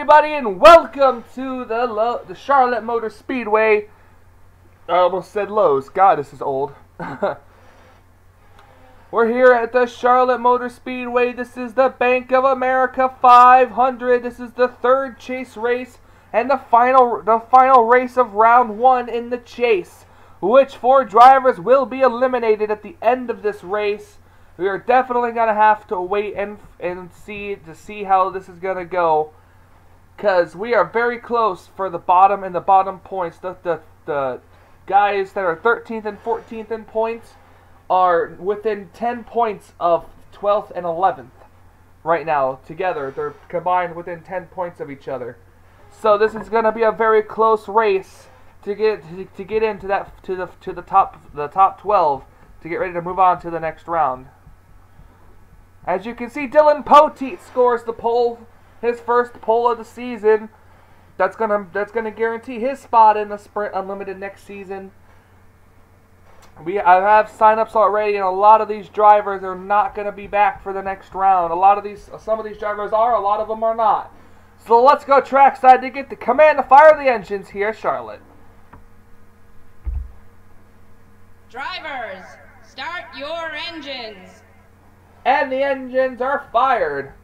everybody, and welcome to the Charlotte Motor Speedway. I almost said Lowe's. God, this is old. We're here at the Charlotte Motor Speedway. This is the Bank of America 500. This is the third chase race and the final race of round one in the chase, which 4 drivers will be eliminated at the end of this race. We are definitely going to have to wait and see how this is going to go, because we are very close for the bottom and the bottom points. The guys that are 13th and 14th in points are within 10 points of 12th and 11th right now together. They're combined within 10 points of each other. So this is going to be a very close race to get into that to the top 12 to get ready to move on to the next round. As you can see, Dylan Poteet scores the pole, his first pole of the season. That's gonna guarantee his spot in the Sprint Unlimited next season. I have signups already, and a lot of these drivers are not gonna be back for the next round. Some of these drivers are, a lot of them are not. So let's go trackside to get the command to fire the engines here at Charlotte. Drivers, start your engines. And the engines are fired.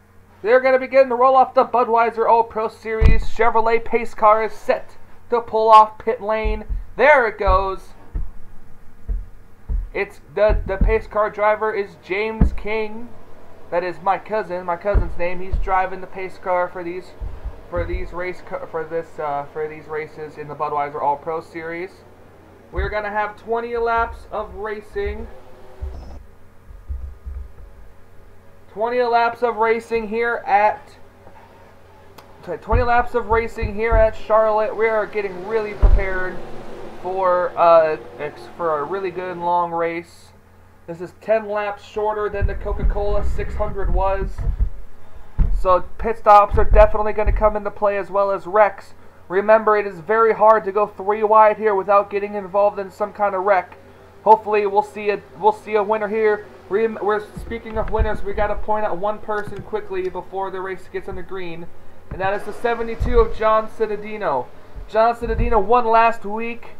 They're going to begin to roll off the Budweiser All-Pro Series. Chevrolet pace car is set to pull off pit lane. There it goes. It's the pace car driver is James King. That is my cousin's name. He's driving the pace car for these races in the Budweiser All-Pro Series. We're going to have 20 laps of racing. 20 laps of racing here at Charlotte. We are getting really prepared for a really good and long race. This is 10 laps shorter than the Coca-Cola 600 was. So pit stops are definitely going to come into play, as well as wrecks. Remember, it is very hard to go 3 wide here without getting involved in some kind of wreck. Hopefully we'll see a winner here. We're speaking of winners, we got to point out one person quickly before the race gets on the green, and that is the 72 of John Cittadino. John Cittadino won last week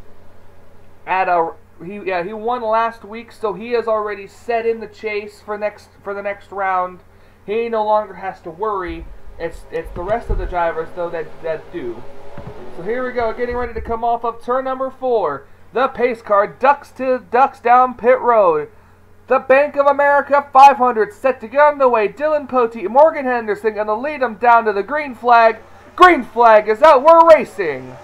he won last week, so he is already set in the chase for the next round. He no longer has to worry. It's the rest of the drivers though that do. So here we go, getting ready to come off of turn number 4. The pace car ducks down pit road. The Bank of America 500 set to get underway. Dylan Poteet, Morgan Henderson going to lead them down to the green flag. Green flag is out. We're racing.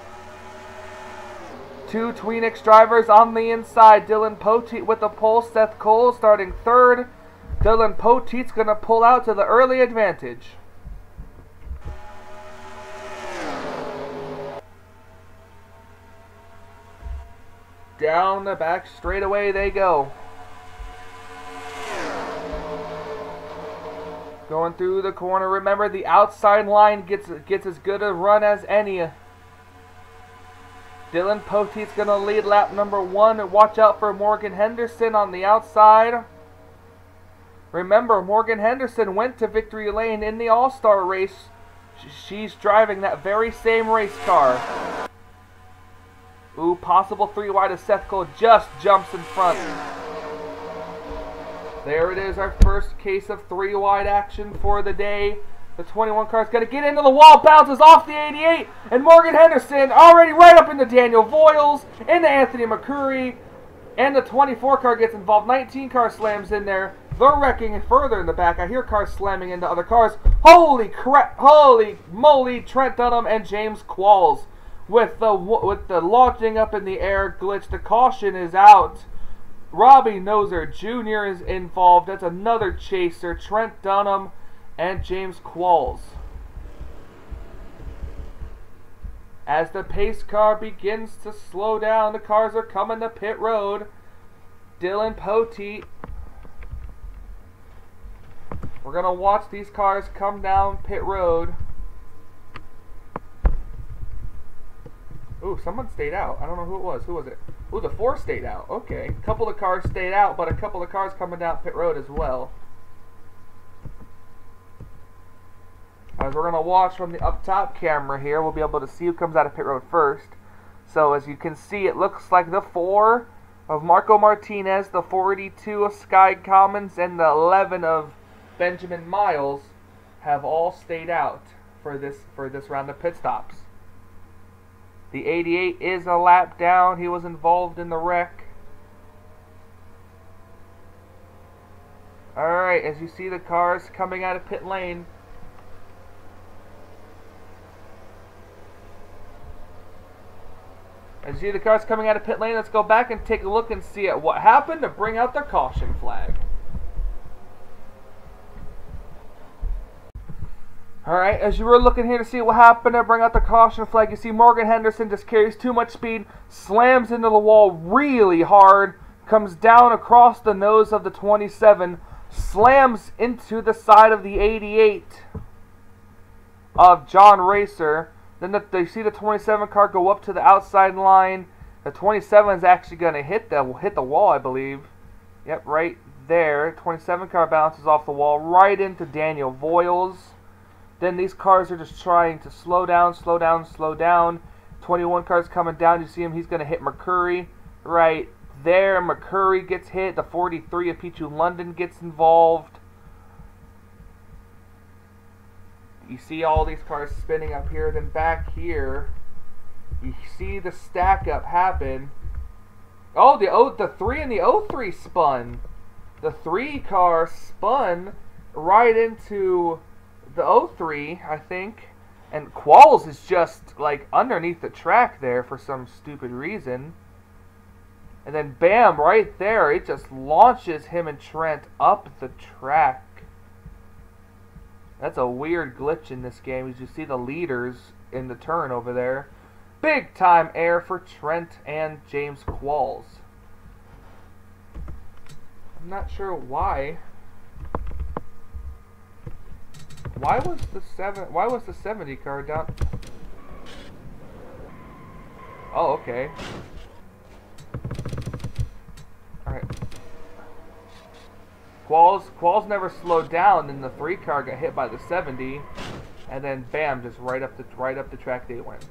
2 Tweenix drivers on the inside. Dylan Poteet with the pole. Seth Cole starting 3rd. Dylan Poteet's going to pull out to the early advantage. Down the back straightaway they go. Going through the corner. Remember, the outside line gets as good a run as any. Dylan Poteet's going to lead lap number 1. Watch out for Morgan Henderson on the outside. Remember, Morgan Henderson went to victory lane in the All-Star race. She's driving that very same race car. Ooh, possible 3 wide as Seth Cole just jumps in front. There it is, our first case of 3 wide action for the day. The 21 car is going to get into the wall, bounces off the 88, and Morgan Henderson already right up into Daniel Voiles, into Anthony McCurry, and the 24 car gets involved. 19 car slams in there. They're wrecking further in the back. I hear cars slamming into other cars. Holy crap, holy moly, Trent Dunham and James Qualls with the launching up in the air glitch. The caution is out. Robbie Noser Jr. is involved. That's another chaser. Trent Dunham and James Qualls. As the pace car begins to slow down, the cars are coming to pit road. Dylan Poteet. We're going to watch these cars come down pit road. Ooh, someone stayed out. I don't know who it was. Who was it? Ooh, the 4 stayed out. Okay. A couple of cars stayed out, but a couple of cars coming down pit road as well. As we're going to watch from the up top camera here, we'll be able to see who comes out of pit road first. So as you can see, it looks like the 4 of Marco Martinez, the 42 of Sky Commons, and the 11 of Benjamin Miles have all stayed out for this round of pit stops. The 88 is a lap down. He was involved in the wreck. Alright, as you see the cars coming out of pit lane. As you see the cars coming out of pit lane, let's go back and take a look and see at what happened to bring out the caution flag. Alright, as you were looking here to see what happened to bring out the caution flag, you see Morgan Henderson just carries too much speed, slams into the wall really hard, comes down across the nose of the 27, slams into the side of the 88 of John Racer. Then you see the 27 car go up to the outside line. The 27 is actually going to hit the wall, I believe. Yep, right there. 27 car bounces off the wall right into Daniel Voiles. Then these cars are just trying to slow down, slow down, slow down. 21 car's coming down. You see him. He's going to hit McCurry right there. McCurry gets hit. The 43 of Pichu London gets involved. You see all these cars spinning up here. Then back here, you see the stack up happen. Oh, the 3 and the 03 spun. The 3 car spun right into the 03, I think. And Qualls is just like underneath the track there for some stupid reason. And then bam, right there, it just launches him and Trent up the track. That's a weird glitch in this game, as you see the leaders in the turn over there. Big time air for Trent and James Qualls. I'm not sure why. Why was the 70 car down? Oh, okay. Alright. Qualls never slowed down, and the 3 car got hit by the 70, and then bam, just right up the track they went.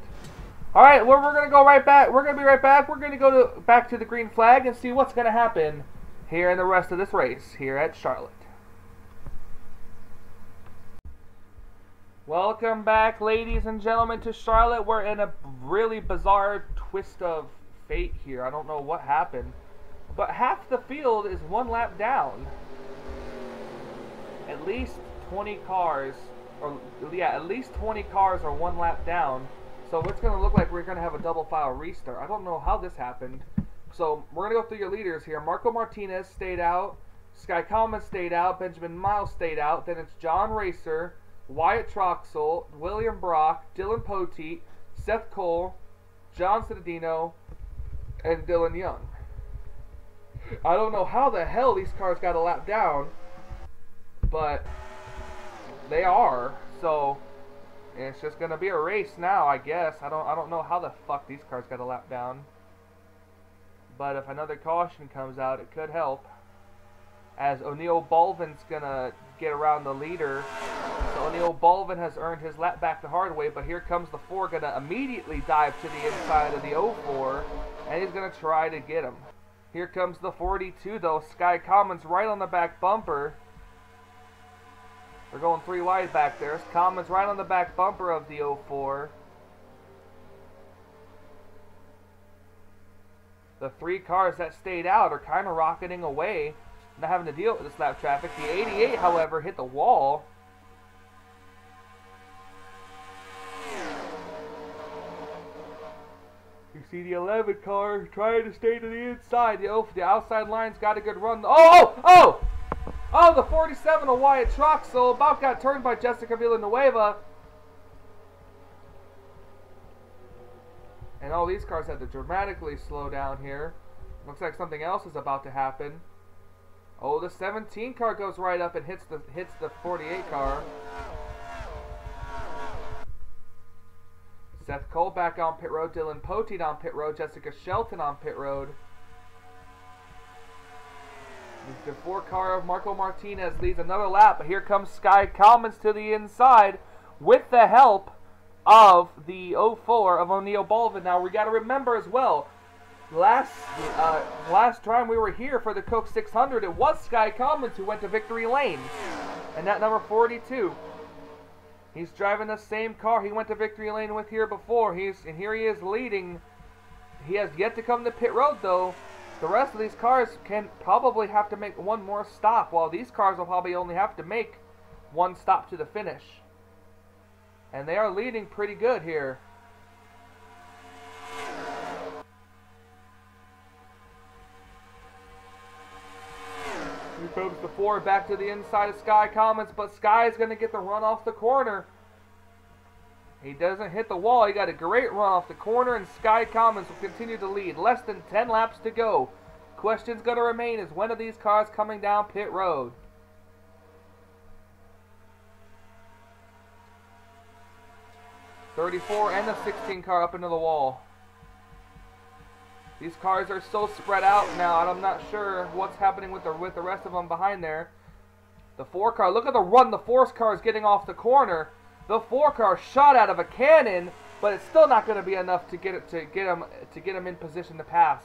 All right, well, we're gonna go right back. We're gonna be right back. We're gonna go back to the green flag and see what's gonna happen here in the rest of this race here at Charlotte. Welcome back, ladies and gentlemen, to Charlotte. We're in a really bizarre twist of fate here. I don't know what happened, but half the field is 1 lap down. At least 20 cars, or yeah, at least 20 cars are 1 lap down. So it's going to look like we're going to have a double file restart. I don't know how this happened. So we're going to go through your leaders here. Marco Martinez stayed out. Sky Coleman stayed out. Benjamin Miles stayed out. Then it's John Racer, Wyatt Troxel, William Brock, Dylan Poteet, Seth Cole, John Citadino, and Dylan Young. I don't know how the hell these cars got a lap down, but they are. So it's just gonna be a race now, I guess. I don't know how the fuck these cars got a lap down, but if another caution comes out, it could help. As O'Neal Balvin's gonna get around the leader. So O'Neal Balvin has earned his lap back the hard way, but here comes the 4, gonna immediately dive to the inside of the 04, and he's gonna try to get him. Here comes the 42 though. Sky Commons right on the back bumper. We're going 3 wide back there. Commons right on the back bumper of the 04. The 3 cars that stayed out are kind of rocketing away, not having to deal with this lap traffic. The 88, however, hit the wall. You see the 11 car trying to stay to the inside. The outside line's got a good run. Oh, the 47 of Wyatt Troxel about got turned by Jessica Villanueva. And all these cars had to dramatically slow down here. Looks like something else is about to happen. Oh, the 17 car goes right up and hits the 48 car. Seth Cole back on pit road. Dylan Poteet on pit road. Jessica Shelton on pit road. The 4 car of Marco Martinez leads another lap, but here comes Sky Commons to the inside. with the help of the 04 of O'Neal Baldwin. Now, we got to remember as well, last time we were here for the Coke 600, it was Sky Commons who went to victory lane. And that number 42. He's driving the same car he went to victory lane with here before. And here he is leading. He has yet to come to pit road, though. The rest of these cars can probably have to make one more stop, while these cars will probably only have to make one stop to the finish. And they are leading pretty good here. Here comes the 4 back to the inside of Sky Commons, but Sky is going to get the run off the corner. He doesn't hit the wall. He got a great run off the corner, and Sky Commons will continue to lead. Less than 10 laps to go. Question's going to remain is when are these cars coming down pit road? '34 and the 16 car up into the wall. These cars are so spread out now, and I'm not sure what's happening with the rest of them behind there. The 4 car, look at the run the 4 car is getting off the corner. The 4 car shot out of a cannon, but it's still not going to be enough to get him in position to pass.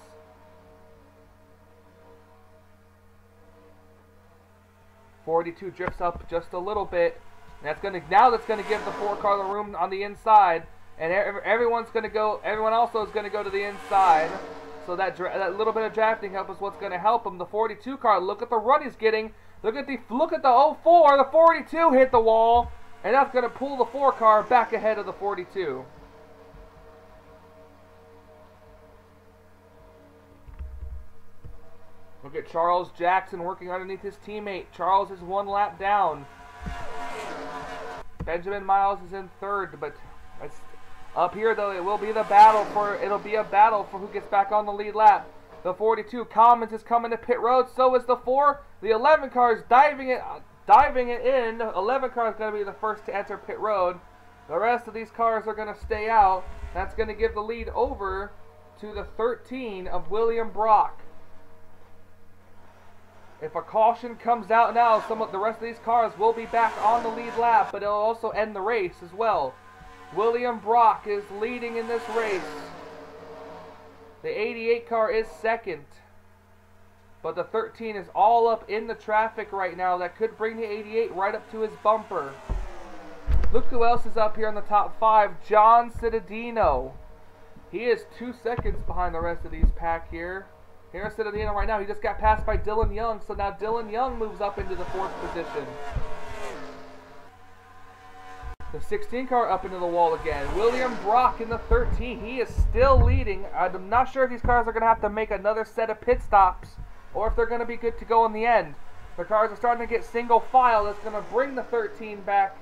'42 drifts up just a little bit. And now that's going to give the 4 car the room on the inside, and everyone also is going to go to the inside. So that little bit of drafting help is what's going to help him. The 42 car, look at the run he's getting. Look at the 04. The 42 hit the wall. And that's going to pull the 4 car back ahead of the 42. Look at Charles Jackson working underneath his teammate. Charles is 1 lap down. Benjamin Miles is in 3rd, but it's up here though. It'll be a battle for who gets back on the lead lap. The 42 Commons is coming to pit road. So is the 4. The 11 car is diving it in. 11 car is going to be the first to enter pit road. The rest of these cars are going to stay out. That's going to give the lead over to the 13 of William Brock. If a caution comes out now, the rest of these cars will be back on the lead lap, but it'll also end the race as well. William Brock is leading in this race. The 88 car is 2nd. But the 13 is all up in the traffic right now. That could bring the 88 right up to his bumper. Look who else is up here in the top 5. John Cittadino. He is 2 seconds behind the rest of these pack here. Here's Cittadino right now. He just got passed by Dylan Young. So now Dylan Young moves up into the 4th position. The 16 car up into the wall again. William Brock in the 13. He is still leading. I'm not sure if these cars are going to have to make another set of pit stops, or if they're going to be good to go in the end. The cars are starting to get single file. That's going to bring the 13 back.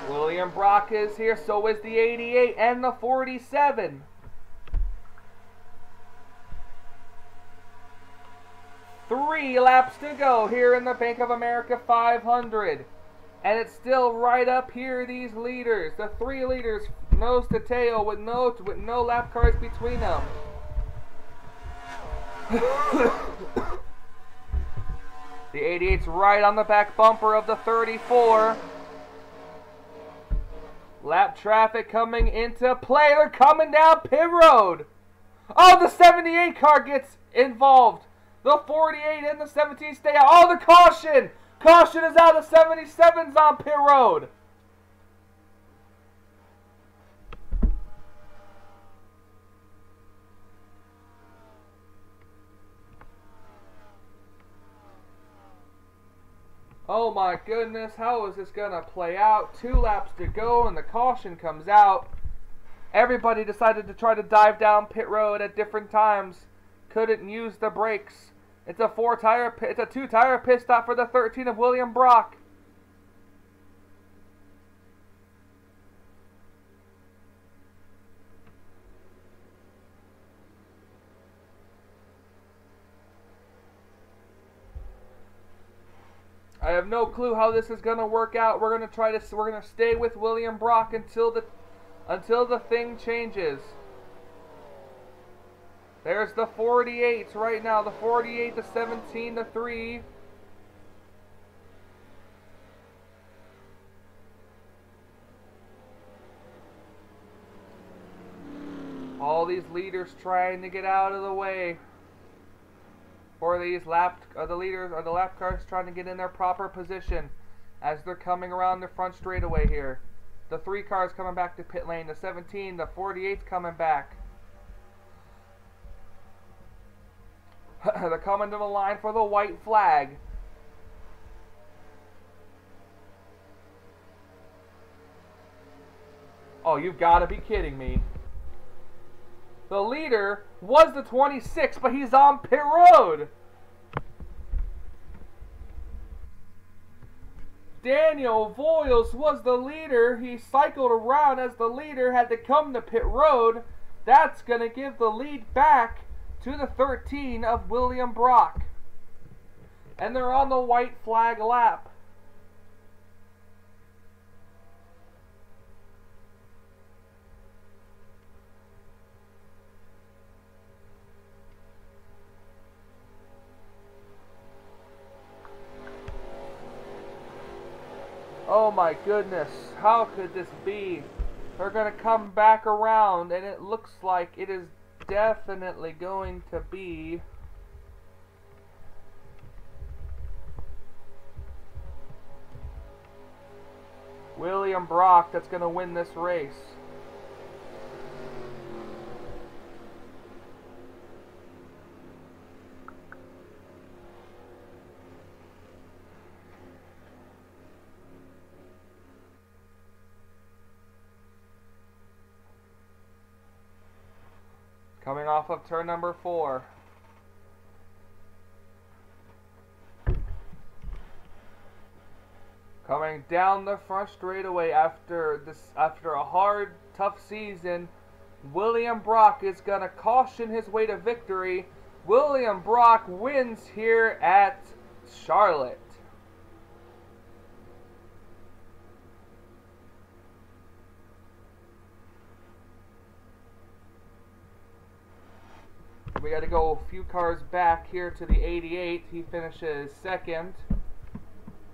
William Brock is here. So is the 88 and the 47. Three laps to go here in the Bank of America 500. And it's still right up here, these leaders. The 3 leaders, nose to tail, with no lap cars between them. The 88's right on the back bumper of the 34. Lap traffic coming into play. They're coming down pit road. Oh, the 78 car gets involved. The 48 and the 17 stay out. Oh, the caution! Caution is out. The 77's on pit road. Oh my goodness, how is this going to play out? 2 laps to go and the caution comes out. Everybody decided to try to dive down pit road at different times. Couldn't use the brakes. It's a 2-tire pit stop for the 13 of William Brock. I have no clue how this is gonna work out. We're gonna stay with William Brock until the thing changes. There's the 48 right now. The 48, the 17, the 3. All these leaders trying to get out of the way. Or these the lap cars trying to get in their proper position as they're coming around the front straightaway here. The 3 cars coming back to pit lane. The 17, the 48's coming back. They're coming to the line for the white flag. Oh, you've got to be kidding me. The leader was the 26, but he's on pit road. Daniel Voiles was the leader. He cycled around as the leader, had to come to pit road. That's going to give the lead back to the 13 of William Brock. And they're on the white flag lap. Oh my goodness, how could this be? They're going to come back around, and it looks like it is definitely going to be William Brock that's going to win this race. Coming off of turn number 4. Coming down the front straightaway after a hard, tough season, William Brock is going to caution his way to victory. William Brock wins here at Charlotte. We got to go a few cars back here to the 88. He finishes second.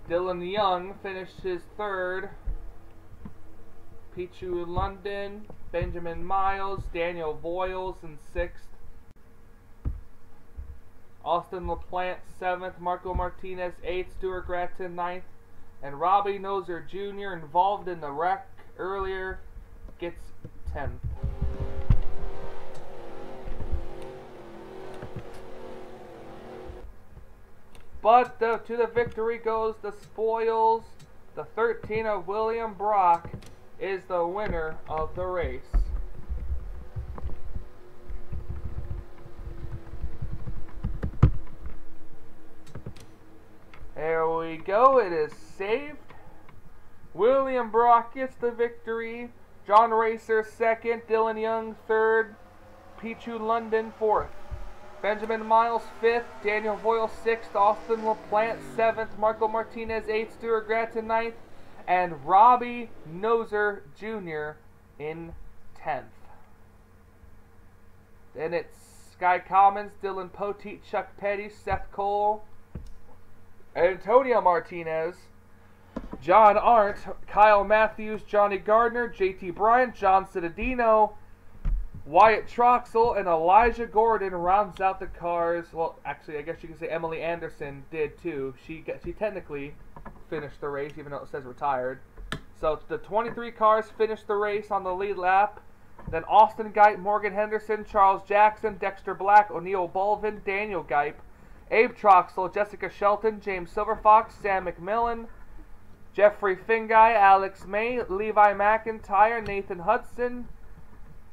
Dylan Young finished his third. Pichu London, Benjamin Miles, Daniel Voiles in sixth. Austin LaPlante seventh. Marco Martinez eighth. Stuart Gratton ninth. And Robbie Noser Jr., involved in the wreck earlier, gets 10th. But to the victory goes the spoils. The 13 of William Brock is the winner of the race. There we go. It is saved. William Brock gets the victory. John Racer second. Dylan Young third. Pichu London fourth. Benjamin Miles 5th, Daniel Voiles 6th, Austin LaPlante 7th, Marco Martinez 8th, Stuart Gratton 9th, and Robbie Noser Jr. in 10th. Then it's Sky Commons, Dylan Poteet, Chuck Petty, Seth Cole, Antonio Martinez, John Arndt, Kyle Matthews, Johnny Gardner, JT Bryant, John Cittadino, Wyatt Troxell, and Elijah Gordon rounds out the cars. Well, actually, I guess you could say Emily Anderson did too. She technically finished the race, even though it says retired. So the 23 cars finished the race on the lead lap. Then Austin Guype, Morgan Henderson, Charles Jackson, Dexter Black, O'Neill Bolvin, Daniel Guype, Abe Troxell, Jessica Shelton, James Silverfox, Sam McMillan, Jeffrey Finguy, Alex May, Levi McIntyre, Nathan Hudson,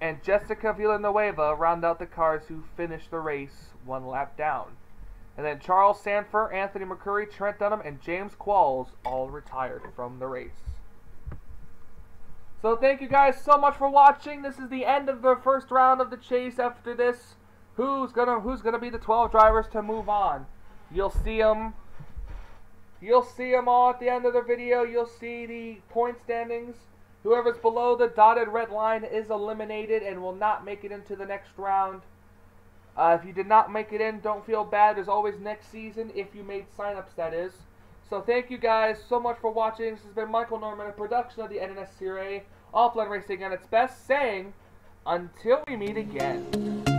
and Jessica Villanueva round out the cars who finished the race one lap down. And then Charles Sanford, Anthony McCurry, Trent Dunham, and James Qualls all retired from the race. So thank you guys so much for watching. This is the end of the first round of the chase. After this, who's gonna be the 12 drivers to move on? You'll see them You'll see them all at the end of the video. You'll see the point standings. Whoever's below the dotted red line is eliminated and will not make it into the next round. If you did not make it in, don't feel bad. There's always next season if you made signups, that is. So thank you guys so much for watching. This has been Michael Norman, a production of the NNSCRA, Offline Racing at its best, saying, until we meet again.